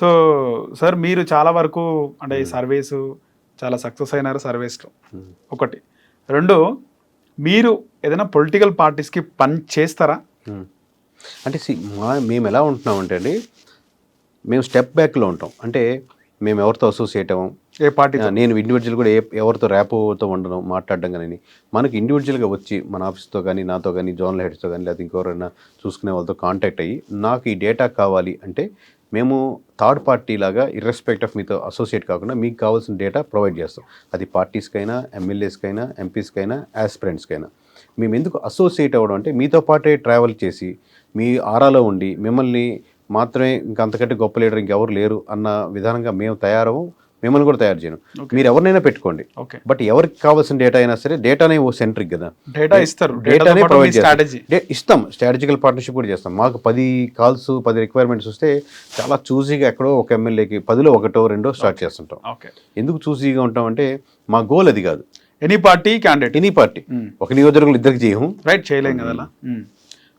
So sir మీరు చాలా వరకు అంటే ఈ సర్వీసు చాలా సక్సెస్ అయినారు సర్వీస్లో ఒకటి. రెండు, మీరు ఏదైనా పొలిటికల్ పార్టీస్కి పని చేస్తారా? అంటే మేము ఎలా ఉంటున్నామంటే అండి, మేము స్టెప్ బ్యాక్లో ఉంటాం. అంటే మేము ఎవరితో అసోసియేట్ అవ్వం. ఏ పార్టీ? నేను ఇండివిజువల్ కూడా ఎవరితో ర్యాపోతో ఉండడం మాట్లాడడం కానీ, మనకి ఇండివిజువల్గా వచ్చి మన ఆఫీస్తో కానీ, నాతో కానీ, జోనల్ హెడ్స్తో కానీ, లేకపోతే ఇంకెవరైనా చూసుకునే వాళ్ళతో కాంటాక్ట్ అయ్యి నాకు ఈ డేటా కావాలి అంటే మేము థర్డ్ పార్టీ లాగా ఇర్రెస్పెక్ట్ ఆఫ్ మీతో అసోసియేట్ కాకుండా మీకు కావాల్సిన డేటా ప్రొవైడ్ చేస్తాం. అది పార్టీస్కైనా, ఎమ్మెల్యేస్కైనా, ఎంపీస్కైనా, యాస్పిరెంట్స్కైనా. మేము ఎందుకు అసోసియేట్ అవ్వడం అంటే మీతో పాటే ట్రావెల్ చేసి మీ ఆరాలో ఉండి మిమ్మల్ని మాత్రమే ఇంకంతకంటే గొప్ప లీడర్ ఇంకెవరు లేరు అన్న విధానంగా మేము తయారవు. మిమ్మల్ని కూడా తయారు చేయను. మీరు ఎవరినైనా పెట్టుకోండి, బట్ ఎవరికి కావాల్సిన డేటా అయినా సరే డేటానే ఓ సెంట్రిక్ కదా, డేటా ఇస్తారు, డేటానే ప్రొవైడ్ ఇస్తాం. స్ట్రాటజికల్ పార్ట్నర్షిప్ కూడా చేస్తాం. మాకు 10 కాల్స్ 10 రిక్వైర్మెంట్స్ వస్తే చాలా చూసీగా ఎక్కడో ఒక ఎమ్మెల్యేకి 10లో 1, 2 స్టార్ట్ చేస్తుంటాం. ఎందుకు చూసీగా ఉంటాం అంటే మా గోల్ అది కాదు. Any party candidate, any party, ఒక నియోజకవర్గంలో ఇద్దరికి చేయము, రైట్, చేయలేం కదా.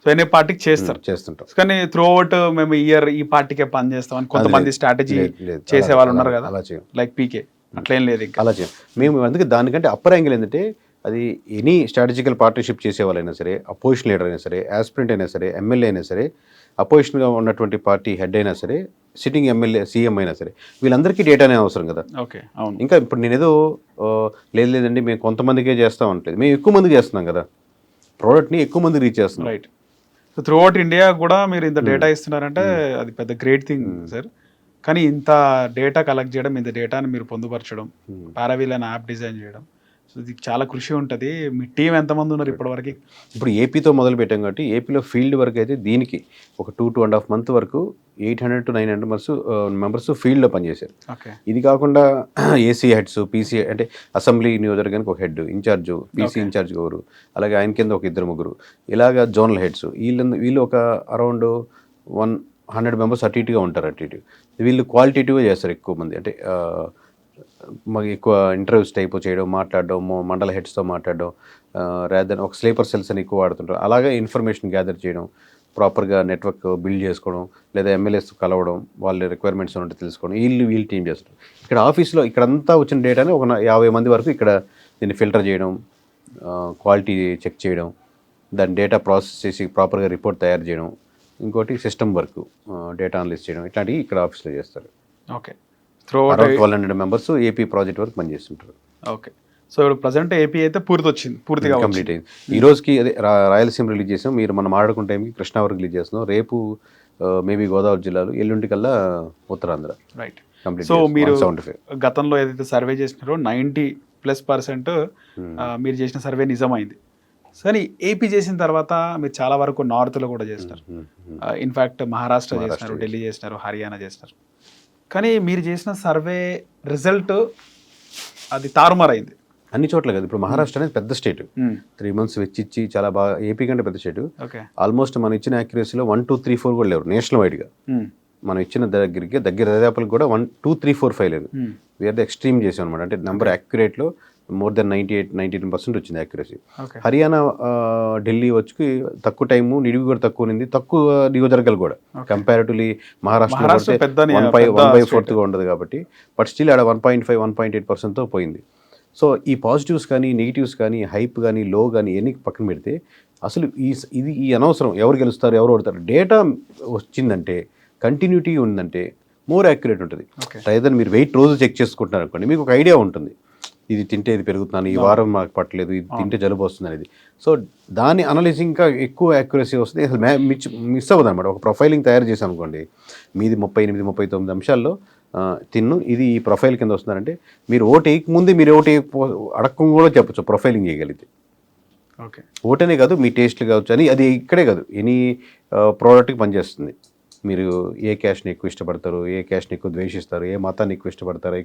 సో ఎనీ పార్టీకి చేస్తుంటాం, కానీ త్రూ అవుట్ మేము ఇయర్ ఈ పార్టీకే పని చేస్తాం అని కొంతమంది స్ట్రాటజీ చేసే వాళ్ళు ఉన్నారు కదా, లైక్ పీకే, అట్లేం లేదు ఇంకా. అలా చేయం మేము. అందుకే దానికంటే అప్పర్ యాంగిల్ ఏంటంటే అది ఎనీ స్ట్రాటజికల్ పార్ట్నర్షిప్ చేసే వాళ్ళైనా సరే, అపోజిషన్ లీడర్ అయినా సరే, యాస్పిరెంట్ అయినా సరే, ఎమ్మెల్యే అయినా సరే, అపోజిషన్గా ఉన్నటువంటి పార్టీ హెడ్ అయినా సరే, సిట్టింగ్ ఎమ్మెల్యే సీఎం అయినా సరే, వీళ్ళందరికీ డేటానే అవసరం కదా. ఓకే, అవును. ఇంకా ఇప్పుడు నేనేదో లేదండి మేము కొంతమందికే చేస్తాం అనట్లేదు, మేము ఎక్కువ మందికి చేస్తున్నాం కదా, ప్రోడక్ట్ని ఎక్కువ మంది రీచ్ చేస్తున్నాం. Right. So through out India కూడా మీరు ఇంత డేటా ఇస్తున్నారంటే అది పెద్ద గ్రేట్ థింగ్ సార్. కానీ ఇంత డేటా కలెక్ట్ చేయడం, ఇంత డేటాని మీరు పొందుపరచడం, పారావీల్ అనే యాప్ డిజైన్ చేయడం, సో ఇది చాలా కృషి ఉంటుంది. మీ టీం ఎంతమంది ఉన్నారు ఇప్పటివరకు? ఇప్పుడు ఏపీతో మొదలు పెట్టాం కాబట్టి ఏపీలో ఫీల్డ్ వర్క్ అయితే దీనికి ఒక 2.5 months వరకు 800 to 900 మెంబర్స్ ఫీల్డ్లో పనిచేశారు. ఇది కాకుండా ఏసీ హెడ్స్, పీసీ అంటే అసెంబ్లీ నియోజకవర్గానికి ఒక హెడ్ ఇన్ఛార్జ్, పీసీ ఇన్ఛార్జ్ ఒకరు, అలాగే ఆయన కింద ఒక 2-3, ఇలాగా జోనల్ హెడ్స్, వీళ్ళు ఒక అరౌండ్ 100 మెంబర్స్ అటు ఇటుగా ఉంటారు. అటు ఇటు వీళ్ళు క్వాలిటేటివ్గా చేస్తారు ఎక్కువ మంది. అంటే మాకు ఎక్కువ ఇంటర్వ్యూస్ టైప్ చేయడం, మాట్లాడడం, మండల హెడ్స్తో మాట్లాడడం, రాదర్ ఒక స్లీపర్ సెల్స్ అని ఎక్కువ వాడుతుంటారు. అలాగే ఇన్ఫర్మేషన్ గ్యాదర్ చేయడం, ప్రాపర్గా నెట్వర్క్ బిల్డ్ చేసుకోవడం, లేదా ఎమ్మెల్యేస్ కలవడం, వాళ్ళ రిక్వైర్మెంట్స్ ఉంటే తెలుసుకోవడం, వీళ్ళు టీం చేస్తారు. ఇక్కడ ఆఫీస్లో ఇక్కడంతా వచ్చిన డేటాని ఒక 50 మంది వరకు ఇక్కడ దీన్ని ఫిల్టర్ చేయడం, క్వాలిటీ చెక్ చేయడం, దాని డేటా ప్రాసెస్ చేసి ప్రాపర్గా రిపోర్ట్ తయారు చేయడం, ఇంకోటి సిస్టమ్ వర్క్, డేటా అనలిస్ట్ చేయడం, ఇట్లాంటివి ఇక్కడ ఆఫీస్లో చేస్తారు. ఓకే. 1200 మెంబర్స్ ఏపీ ప్రాజెక్ట్ వరకు పనిచేస్తుంటారు. ఓకే. సో ఇప్పుడు ప్రజెంట్ ఏపీ అయితే పూర్తిగా కంప్లీట్ అయింది. ఈ రోజుకి అదే రాయలసీమ రిలీజ్ చేసాం, మీరు మనం మాట్లాడుకున్న టైంకి కృష్ణా వరకు రిలీజ్ చేస్తున్నాం. రేపు మేబీ గోదావరి జిల్లాలో, ఎల్లుండి కల్లా ఉత్తరాంధ్ర. రైట్. సో మీరు గతంలో ఏదైతే సర్వే చేసినారో 90+% మీరు చేసిన సర్వే నిజమైంది. కానీ ఏపీ చేసిన తర్వాత మీరు చాలా వరకు నార్త్లో కూడా చేస్తారు. ఇన్ఫ్యాక్ట్ మహారాష్ట్ర చేసినారు, ఢిల్లీ చేసినారు, హర్యానా చేసినారు. కానీ మీరు చేసిన సర్వే రిజల్ట్ అది తారుమారైంది అన్ని చోట్ల కదా. ఇప్పుడు మహారాష్ట్ర అనేది పెద్ద స్టేట్, 3 months వెచ్చిచ్చి చాలా బాగా, ఏపీ కంటే పెద్ద స్టేట్. ఆల్మోస్ట్ మనం ఇచ్చిన యాక్యురసీలో 1, 2, 3, 4 కూడా లేవు నేషనల్ వైడ్గా. మనం ఇచ్చిన దగ్గర దాదాపులకు కూడా 1, 2, 3, 4, 5 లేదు. వీఆర్ ద ఎక్స్ట్రీమ్ చేసాం అనమాట. అంటే నెంబర్ యాక్యురేట్లో మోర్ దెన్ 98-99% వచ్చింది యాక్యురసీ. హర్యానా, ఢిల్లీ వచ్చి తక్కువ టైము, నిడివి కూడా తక్కువ ఉంది, తక్కువ నియోజకవర్గాలు కూడా కంపారిటివ్లీ మహారాష్ట్ర 1/4గా ఉండదు కాబట్టి. బట్ స్టిల్ ఆడ 1.5, 1.8%తో పోయింది. సో ఈ పాజిటివ్స్ కానీ, నెగిటివ్స్ కానీ, హైప్ కానీ, లో కానీ ఎన్ని పక్కన పెడితే అసలు ఈ అనవసరం ఎవరు గెలుస్తారు, ఎవరు ఓడతారు. డేటా వచ్చిందంటే, కంటిన్యూటీ ఉందంటే మోర్ యాక్యురేట్ ఉంటుంది. రైదర్ మీరు వెయిట్ రోజు చెక్ చేసుకుంటున్నారు అనుకోండి, మీకు ఒక ఐడియా ఉంటుంది, ఇది తింటే ఇది పెరుగుతున్నాను, ఈ వారం మాకు పట్టలేదు, ఇది తింటే జలుబు వస్తుంది అనేది. సో దాన్ని అనలైజింగ్ ఇంకా ఎక్కువ యాక్యురసీ వస్తుంది. అసలు మిస్ అవ్వదు అనమాట. ఒక ప్రొఫైలింగ్ తయారు చేశాను అనుకోండి, మీది 38-39 అంశాల్లో ఇది ఈ ప్రొఫైల్ కింద వస్తున్నారంటే, మీరు ఓటు వేయకముందే మీరు ఓటు అడక్కం కూడా చెప్పచ్చు ప్రొఫైలింగ్ చేయగలిగితే. ఓకే. ఓటనే కాదు, మీ టేస్ట్లు కావచ్చు అని, అది ఇక్కడే కాదు, ఎనీ ప్రోడక్ట్కి పనిచేస్తుంది. మీరు ఏ క్యాష్ని ఎక్కువ ఇష్టపడతారు, ఏ క్యాష్ని ఎక్కువ ద్వేషిస్తారు, ఏ మతాన్ని ఎక్కువ ఇష్టపడతారు,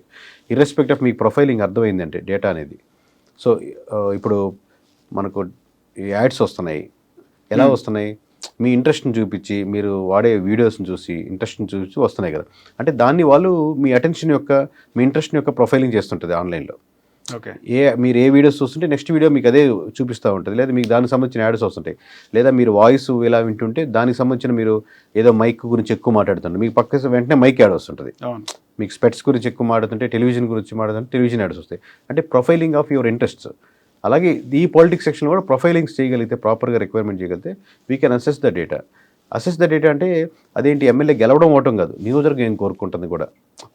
ఇర్రెస్పెక్ట్ ఆఫ్ మీకు ప్రొఫైలింగ్ అర్థమైందంటే డేటా అనేది. సో ఇప్పుడు మనకు యాడ్స్ వస్తున్నాయి, ఎలా వస్తున్నాయి, మీ ఇంట్రెస్ట్ని చూపించి, మీరు వాడే వీడియోస్ని చూసి ఇంట్రెస్ట్ని చూసి వస్తున్నాయి కదా. అంటే దాన్ని వాళ్ళు మీ అటెన్షన్ యొక్క, మీ ఇంట్రెస్ట్ని యొక్క ప్రొఫైలింగ్ చేస్తుంటుంది ఆన్లైన్లో. ఓకే. మీరు ఏ వీడియోస్ చూస్తుంటే నెక్స్ట్ వీడియో మీకు అదే చూపిస్తూ ఉంటుంది, లేదా మీకు దానికి సంబంధించిన యాడ్స్ వస్తుంటాయి, లేదా మీరు వాయిస్ ఇలా వింటుంటే దానికి సంబంధించిన మీరు ఏదో మైక్ గురించి ఎక్కువ మాట్లాడుతుంటే మీకు పక్క వెంటనే మైక్ యాడ్ వస్తుంటుంది. మీకు స్పెట్స్ గురించి ఎక్కువ మాట్లాడుతుంటే టెలివిజన్ గురించి మాట్లాడుతుంటే టెలివిజన్ యాడ్స్ వస్తాయి. అంటే ప్రొఫైలింగ్ ఆఫ్ యువర్ ఇంట్రెస్ట్స్. అలాగే ఈ పాలిటిక్స్ సెక్షన్ కూడా ప్రొఫైలింగ్స్ చేయగలిగితే, ప్రాపర్గా రిక్వైర్మెంట్ చేయగలిగితే we can assess the data. అంటే అదేంటి ఎమ్మెల్యే గెలవడం అవటం కాదు, నియోజకవర్గం ఏం కోరుకుంటుంది కూడా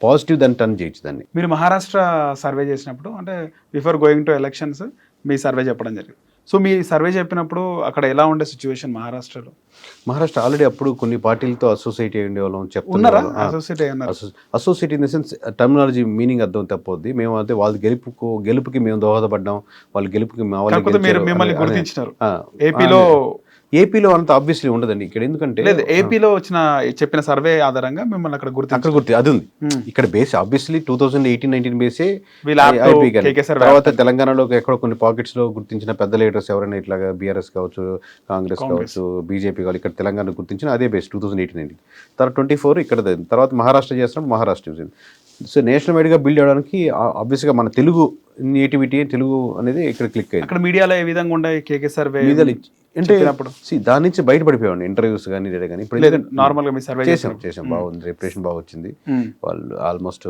పాజిటివ్ దాన్ని టర్న్ చేయొచ్చు దాన్ని. మీరు మహారాష్ట్ర సర్వే చేసినప్పుడు అంటే before going to elections me survey చెప్పడం జరిగింది. సో మీ సర్వే చెప్పినప్పుడు అక్కడ ఎలా ఉండే సిచ్యువేషన్ మహారాష్ట్రలో? మహారాష్ట్ర ఆల్రెడీ అప్పుడు కొన్ని పార్టీలతో అసోసియేట్ అయ్యి ఉండేవాళ్ళం చెప్తున్నారా? Associate in the sense terminology meaning అర్థం తప్పొద్ది. మేము అయితే వాళ్ళ గెలుపుకి మేము దోహదపడ్డాం, వాళ్ళ గెలుపుకి మిమ్మల్ని గుర్తించినారు. ఏపీలో అంత ఆబ్వియస్లీ ఉండదండి ఇక్కడ, ఎందుకంటే ఏపీలో వచ్చిన చెప్పిన సర్వే ఆధారంగా మిమ్మల్ని అక్కడ అది ఉంది. ఇక్కడ బేస్ ఆబ్వియస్లీ 2018-19 బేసే. తర్వాత తెలంగాణలో ఎక్కడో కొన్ని పాకెట్స్ లో గుర్తించిన పెద్ద లీడర్స్ ఎవరైనా ఇట్లాగా బీఆర్ఎస్ కావచ్చు, కాంగ్రెస్ కావచ్చు, బీజేపీ కావచ్చు, ఇక్కడ తెలంగాణ గుర్తించిన అదే బేస్ 2018-19. తర్వాత 24 ఇక్కడ, తర్వాత మహారాష్ట్ర చేస్తున్నాం, మహారాష్ట్ర. సో నేషనల్ వైడ్గా బిల్డ్ అవడానికి ఆబ్వియస్గా మన తెలుగు నేటివిటీ, తెలుగు అనేది ఇక్కడ క్లిక్ అయ్యింది. అక్కడ మీడియాలో ఏ విధంగా ఉండే కేకే సర్వే అంటే దాని నుంచి బయటపడిపోయాడు, ఇంటర్వ్యూస్ కానీ ఇదే కానీ. ఇప్పుడు నార్మల్గా మీ సర్వే చేసాం బాగుంది, రిప్యుటేషన్ బాగా వచ్చింది. వాళ్ళు ఆల్మోస్ట్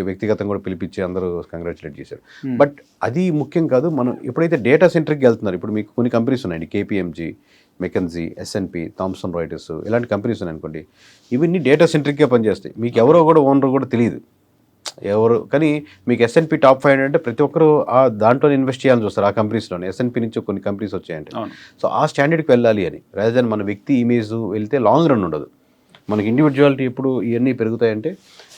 వ్యక్తిగతంగా కూడా పిలిపించి అందరూ కంగ్రాచులేట్ చేశారు. బట్ అది ముఖ్యం కాదు. మనం ఎప్పుడైతే డేటా సెంటర్కి వెళ్తున్నారు, ఇప్పుడు మీకు కొన్ని కంపెనీస్ ఉన్నాయండి, KPMG, McKinsey, S and P, Thomson Reuters, ఇలాంటి కంపెనీస్ ఉన్నాయనుకోండి, ఇవన్నీ డేటా సెంట్రిక్గా పనిచేస్తాయి. మీకు ఎవరో కూడా ఓనర్ కూడా తెలియదు ఎవరు, కానీ మీకు ఎస్ఎన్పి టాప్ 500 అంటే ప్రతి ఒక్కరు ఆ దాంట్లో ఇన్వెస్ట్ చేయాలని చూస్తారు. ఆ కంపెనీస్లోనే ఎస్ఎన్పి నుంచి కొన్ని కంపెనీస్ వచ్చాయంటే, సో ఆ స్టాండర్డ్కి వెళ్ళాలి అని, రాదర్ దాన్ మన వ్యక్తి ఇమేజ్ వెళ్తే లాంగ్ రన్ ఉండదు. మనకి ఇండివిజువాలిటీ ఎప్పుడు ఇవన్నీ పెరుగుతాయంటే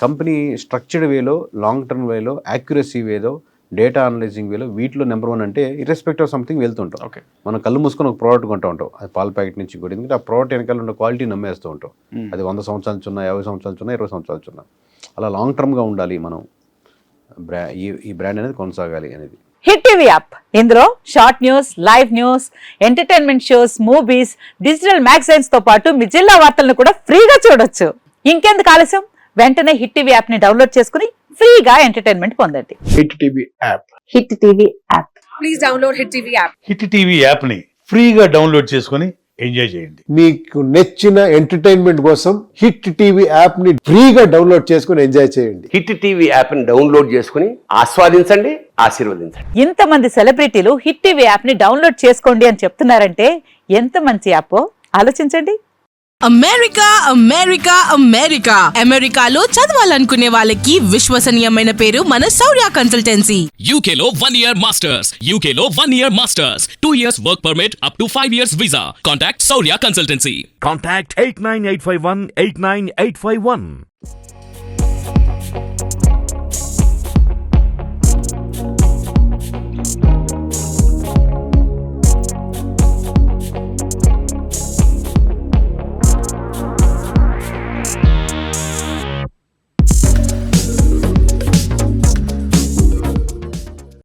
కంపెనీ స్ట్రక్చర్డ్ వేలో, లాంగ్ టర్మ్ వేలో, యాక్యురసీ వేలో, డేటా అనలైజింగ్ వేలో, వీటిలో నెంబర్ 1 అంటే ఇర్రెస్పెక్ట్ ఆఫ్ సంథింగ్ వెళ్తుంటాం. మనం కళ్ళు మూసుకొని ఒక ప్రోడక్ట్ కొంటూ ఉంటాం, అది పాల ప్యాకెట్ నుంచి కూడా, ఎందుకంటే ఆ ప్రోడక్ట్ వెనకాల ఉన్న క్వాలిటీ నమ్మేస్తూ ఉంటాం. అది 100 సంవత్సరాలు చున్నా, 50 సంవత్సరాలు చున్నా, 20 సంవత్సరాలు చున్నా, అలా లాంగ్ టర్మ్గా ఉండాలి మనం, ఈ బ్రాండ్ అనేది కొనసాగాలి అనేది. హిట్ టీవీ యాప్, ఇందులో short news, live news, entertainment shows, movies, digital magazines తో పాటు మీ జిల్లా వార్తలను కూడా ఫ్రీగా చూడొచ్చు. ఇంకెందుకు ఆలస్యం, వెంటనే హిట్ టీవీ యాప్ ని డౌన్లోడ్ చేసుకుని ఫ్రీగా ఎంటర్టైన్మెంట్ పొందండి. Hit TV app, hit TV app, please download hit TV app. Hit TV app ని ఫ్రీగా డౌన్లోడ్ చేసుకొని ఎంజాయ్ చేయండి. మీకు నచ్చిన ఎంటర్టైన్మెంట్ కోసం హిట్ టీవీ యాప్ ని ఫ్రీగా డౌన్లోడ్ చేసుకుని ఎంజాయ్ చేయండి. హిట్ టీవీ యాప్ ని డౌన్లోడ్ చేసుకుని ఆస్వాదించండి, ఆశీర్వదించండి. ఇంతమంది సెలబ్రిటీలు హిట్ టీవీ యాప్ ని డౌన్లోడ్ చేసుకోండి అని చెప్తున్నారంటే ఎంత మంచి యాప్ ఆలోచించండి. అమెరికా అమెరికా అమెరికా అమెరికాలో చదవాలనుకునే వాళ్ళకి విశ్వసనీయమైన పేరు మన శౌర్య కన్సల్టెన్సీ. UK లో 1 year masters, UK లో 1 year masters, 2 years work permit up to 5 years visa. Contact Saurya Consultancy. Contact 89851 89851.